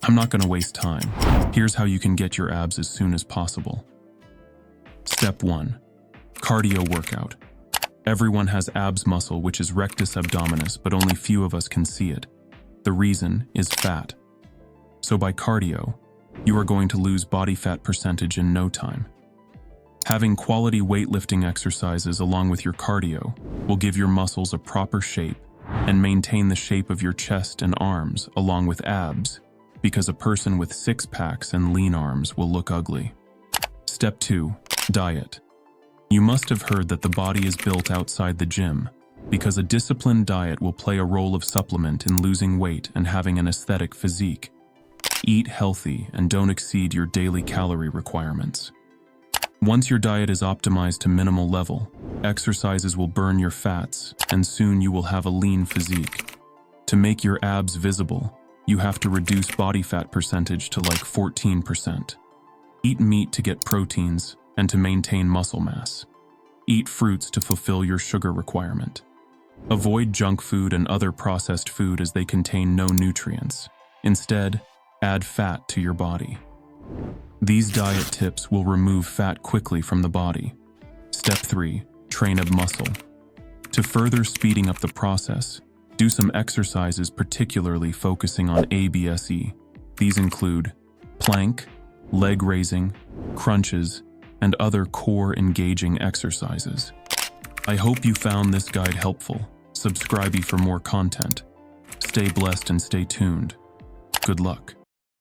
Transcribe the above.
I'm not going to waste time. Here's how you can get your abs as soon as possible. Step 1. Cardio workout. Everyone has abs muscle, which is rectus abdominis, but only few of us can see it. The reason is fat. So by cardio, you are going to lose body fat percentage in no time. Having quality weightlifting exercises along with your cardio will give your muscles a proper shape and maintain the shape of your chest and arms along with abs, because a person with six packs and lean arms will look ugly. Step 2. Diet. You must have heard that the body is built outside the gym, because a disciplined diet will play a role of supplement in losing weight and having an aesthetic physique. Eat healthy and don't exceed your daily calorie requirements. Once your diet is optimized to minimal level, exercises will burn your fats, and soon you will have a lean physique. To make your abs visible, you have to reduce body fat percentage to like 14%. Eat meat to get proteins and to maintain muscle mass. Eat fruits to fulfill your sugar requirement. Avoid junk food and other processed food as they contain no nutrients. Instead, add fat to your body. These diet tips will remove fat quickly from the body. Step 3. Train ab muscle. To further speeding up the process, do some exercises particularly focusing on ABSE. These include plank, leg raising, crunches, and other core engaging exercises. I hope you found this guide helpful. Subscribe for more content. Stay blessed and stay tuned. Good luck.